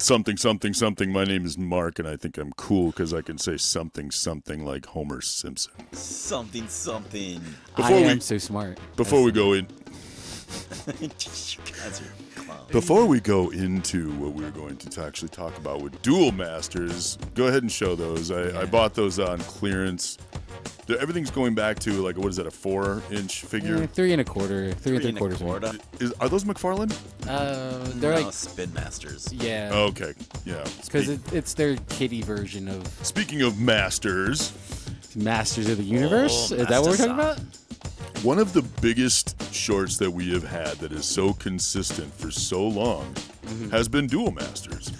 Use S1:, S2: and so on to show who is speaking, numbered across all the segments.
S1: something, something, something. My name is Mark, and I think I'm cool because I can say something, something like Homer Simpson.
S2: Something, something.
S3: I am so smart.
S1: Before we go in,
S2: You guys are clowns.
S1: before we go into what we're going to actually talk about with Duel Masters, go ahead and show those. I bought those on clearance. Everything's going back to, like, what is that, a 4-inch figure?
S3: 3 1/4. 3 3/4.
S1: Are those McFarlane?
S3: They're like
S2: Spin Masters.
S3: yeah.
S1: Okay, yeah.
S3: Because it's their kiddie version of
S1: Speaking of Masters,
S3: Masters of the Universe. Is that what we're talking about?
S1: one of the biggest shorts that we have had that is so consistent for so long has been Duel Masters.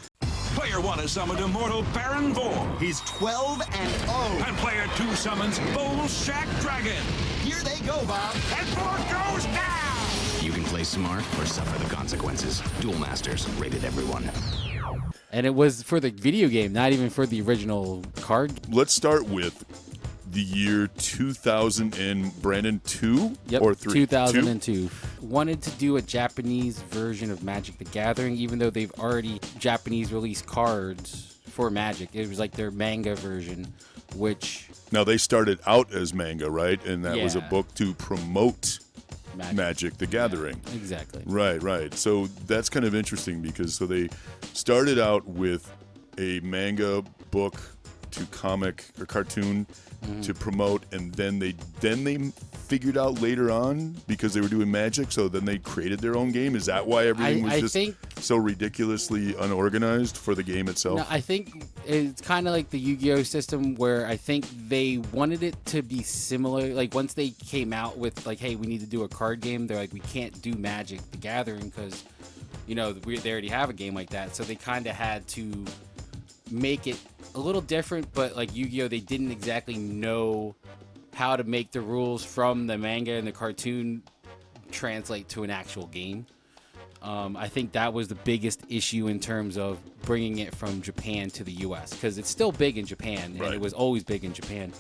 S4: Player 1 has summoned Immortal Baron Vor.
S5: He's 12 and 0.
S4: And Player 2 summons Bull Shack Dragon.
S5: Here they go, Bob.
S4: And Vor goes down!
S6: You can play smart or suffer the consequences. Duel Masters, rated everyone.
S3: And it was for the video game, not even for the original card.
S1: Let's start with the year 2000 and Brandon 2
S3: Yep,
S1: or 3?
S3: 2002. Wanted to do a Japanese version of Magic the Gathering, even though they've already Japanese released cards for Magic. It was like their manga version, which...
S1: Now, they started out as manga, right? And that was a
S3: Yeah.
S1: book to promote Magic the Gathering.
S3: Yeah, exactly.
S1: Right. So that's kind of interesting because they started out with a manga book to comic or cartoon to promote, and then they figured out later on, because they were doing Magic, so then they created their own game. Is that why everything was so ridiculously unorganized for the game itself?
S3: No, I think it's kind of like the Yu-Gi-Oh system, where I think they wanted it to be similar. Like, once they came out with, like, hey, we need to do a card game, they're like, we can't do Magic the Gathering because, you know, they already have a game like that. So they kind of had to make it a little different, but like Yu-Gi-Oh, they didn't exactly know how to make the rules from the manga and the cartoon translate to an actual game. I think that was the biggest issue in terms of bringing it from Japan to the US, because it's still big in Japan, and it was always big in Japan.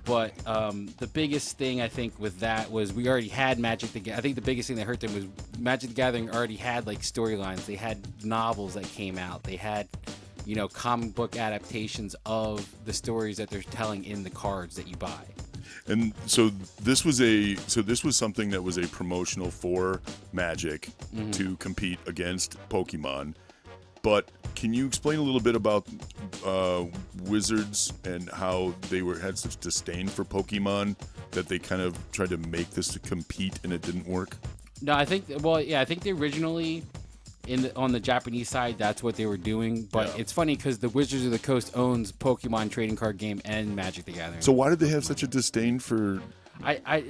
S3: But the biggest thing I think with that was we already had Magic the Gathering. I think the biggest thing that hurt them was Magic the Gathering already had like storylines. They had novels that came out. They had, you know, comic book adaptations of the stories that they're telling in the cards that you buy.
S1: And so this was something that was a promotional for Magic to compete against Pokemon. But can you explain a little bit about Wizards and how they had such disdain for Pokemon that they kind of tried to make this to compete and it didn't work?
S3: No, I think they originally on the Japanese side, that's what they were doing. But it's funny because the Wizards of the Coast owns Pokemon trading card game and Magic the Gathering.
S1: So why did they have such a disdain for?
S3: I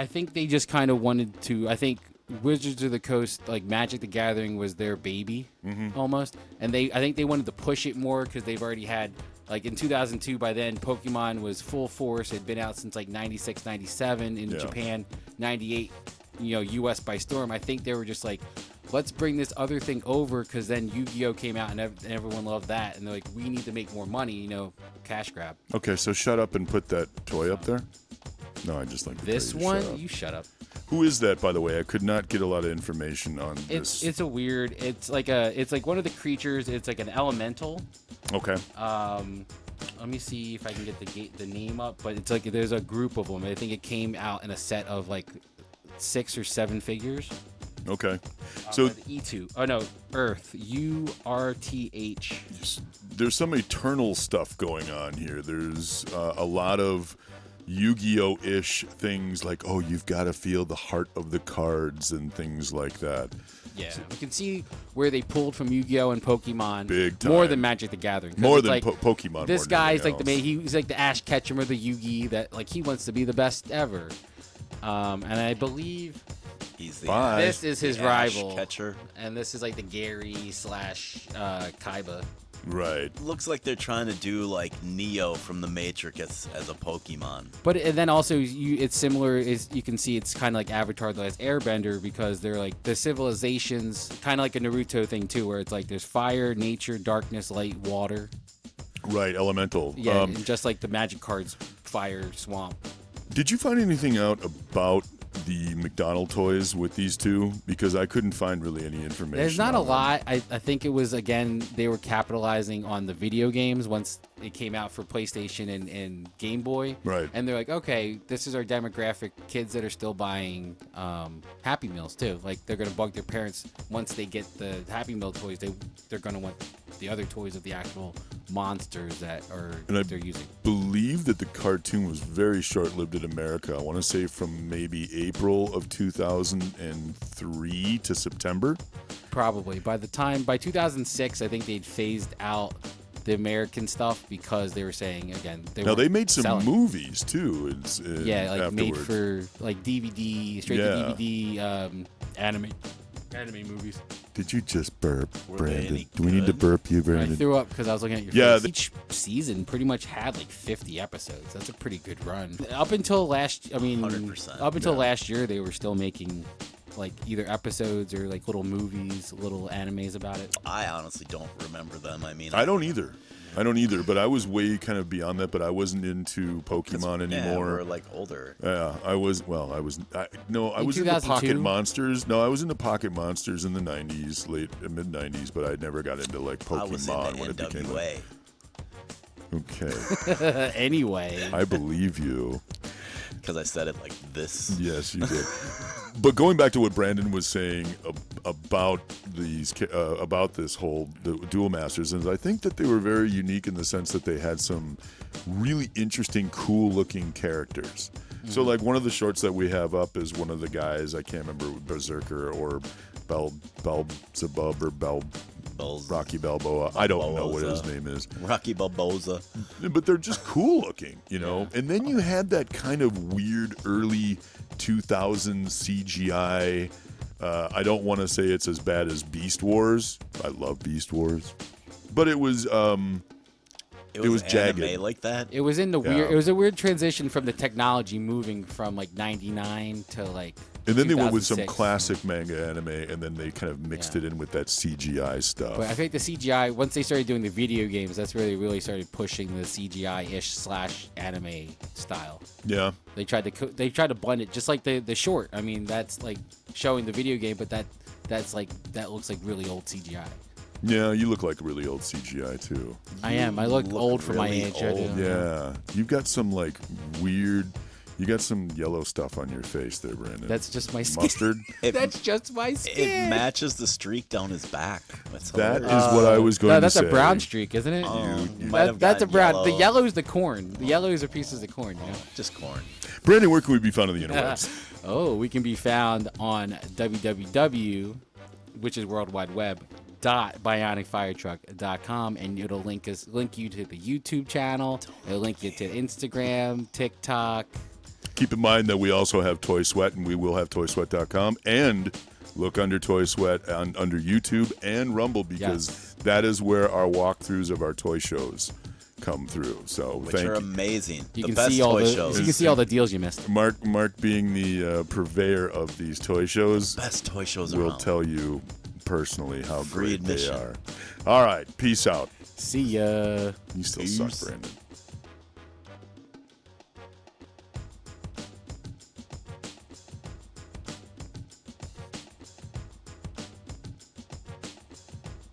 S3: think they just kind of wanted to. I think Wizards of the Coast, like Magic the Gathering, was their baby almost, and I think they wanted to push it more because they've already had, like, in 2002. By then, Pokemon was full force. It had been out since like 96, 97 in Japan, 98, U.S. by storm. I think they were just like, let's bring this other thing over, because then Yu-Gi-Oh came out and everyone loved that, and they're like, we need to make more money, cash grab.
S1: Okay, so shut up and put that toy up there. No, I just like to
S3: this
S1: tell you
S3: one.
S1: shut up.
S3: You shut up.
S1: Who is that, by the way? I could not get a lot of information on this.
S3: It's a weird. It's like one of the creatures. It's like an elemental.
S1: Okay.
S3: Let me see if I can get the name up. But it's like there's a group of them. I think it came out in a set of like 6 or 7 figures.
S1: Okay. So
S3: E2. Oh no, Earth. URTH.
S1: There's some eternal stuff going on here. There's a lot of Yu-Gi-Oh-ish things like, oh, you've got to feel the heart of the cards and things like that.
S3: Yeah, you can see where they pulled from Yu-Gi-Oh and Pokemon
S1: big time.
S3: more than Magic the Gathering.
S1: More than
S3: like,
S1: Pokemon.
S3: This guy's like
S1: else.
S3: he's like the Ash Ketchum or the Yugi that like he wants to be the best ever. And I believe
S2: he's
S3: this is his rival
S2: catcher,
S3: and this is like the Gary / Kaiba.
S1: Right.
S2: Looks like they're trying to do like Neo from the Matrix as a Pokemon.
S3: But and then also it's similar. Is you can see it's kind of like Avatar: The Last Airbender, because they're like the civilizations, kind of like a Naruto thing too, where it's like there's fire, nature, darkness, light, water.
S1: Right, elemental.
S3: Yeah, and just like the Magic cards, fire, swamp.
S1: Did you find anything out about the McDonald toys with these two because I couldn't find really any information.
S3: There's not a
S1: on them.
S3: lot. I think it was, again, they were capitalizing on the video games once it came out for PlayStation and Game Boy.
S1: Right.
S3: And they're like, okay, this is our demographic, kids that are still buying Happy Meals too. Like, they're going to bug their parents once they get the Happy Meal toys. They're going to want the other toys of the actual monsters that they're using.
S1: Believe that the cartoon was very short-lived in America. I want to say from maybe April of 2003 to September.
S3: Probably. By 2006, I think they'd phased out the American stuff because they were saying, again,
S1: they made some
S3: selling.
S1: movies too.
S3: Yeah, like made
S1: afterwards.
S3: for like DVD, straight to DVD anime movies.
S1: Did you just burp,
S2: Were they
S1: Brandon?
S2: any
S1: Do we need to
S2: good?
S1: burp you,
S3: I
S1: Brandon?
S3: threw up because I was looking at your
S1: Yeah,
S3: face. Each season pretty much had like 50 episodes. That's a pretty good run. Up until last,
S2: 100%.
S3: Up until last year, they were still making like either episodes or like little movies, little animes about it.
S2: I honestly don't remember them. I mean,
S1: I don't either. But I was way kind of beyond that. But I wasn't into Pokemon anymore.
S2: we're like older.
S1: Yeah, I was. Well, I was. I was into
S3: 2002?
S1: Pocket Monsters. No, I was into Pocket Monsters in the '90s, mid '90s. But I never got into like
S2: I was
S1: Pokemon
S2: in
S1: when it became.
S2: NWA.
S1: Okay,
S3: Anyway,
S1: I believe you.
S2: Because I said it like this.
S1: Yes, you did. But going back to what Brandon was saying about this whole Duel Masters, is I think that they were very unique in the sense that they had some really interesting, cool-looking characters. So, like, one of the shorts that we have up is one of the guys, I can't remember, Berserker or Belzebub or Rocky Balboa. I don't know what his name is.
S2: Rocky Balboa.
S1: But they're just cool looking, you know? And then you had that kind of weird early 2000s CGI. I don't want to say it's as bad as Beast Wars. I love Beast Wars. But it was jagged.
S2: Anime like that.
S3: it was in the
S1: Yeah.
S3: weird. It was a weird transition from the technology moving from like '99 to like.
S1: And then they went with some
S3: 2006.
S1: classic manga anime, and then they kind of mixed it in with that CGI stuff.
S3: But I think the CGI, once they started doing the video games, that's where they really started pushing the CGI-ish / anime style.
S1: Yeah.
S3: They tried to blend it just like the short. I mean, that's like showing the video game, but that looks like really old CGI.
S1: Yeah, you look like really old CGI, too.
S3: I am. I look old for my
S2: really
S3: age. I do.
S1: Yeah. You've got some, like, weird... You got some yellow stuff on your face there, Brandon.
S3: That's just my skin.
S1: Mustard?
S3: That's just my
S2: It
S3: skin.
S2: matches the streak down his back. That's
S1: That is
S2: hilarious.
S1: what I was going
S3: No,
S1: to
S3: that's
S1: say.
S3: a brown streak, isn't it?
S2: You might have
S3: That's a
S2: gotten
S3: brown. The
S2: yellow.
S3: yellow is the corn. The yellows are pieces of corn. You know?
S2: Just corn.
S1: Brandon, where can we be found on the interwebs?
S3: Oh, we can be found on www, which is World Wide Web, .bionicfiretruck.com, and it'll link you to the YouTube channel. It'll link you to Instagram, TikTok.
S1: Keep in mind that we also have Toy Sweat, and we will have toysweat.com, and look under Toy Sweat under YouTube and Rumble, because that is where our walkthroughs of our toy shows come through. So
S2: Which
S1: thank
S2: are
S1: you.
S2: amazing.
S3: You
S2: the
S3: can
S2: best
S3: see all
S2: toy
S3: the
S2: shows.
S3: you can see all the deals you missed.
S1: Mark being the purveyor of these toy shows,
S2: Best toy shows
S1: will
S2: around.
S1: tell you personally how
S2: Free
S1: great they
S2: admission.
S1: are. All right, peace out.
S3: See ya.
S1: You still
S2: Peace.
S1: suck, Brandon.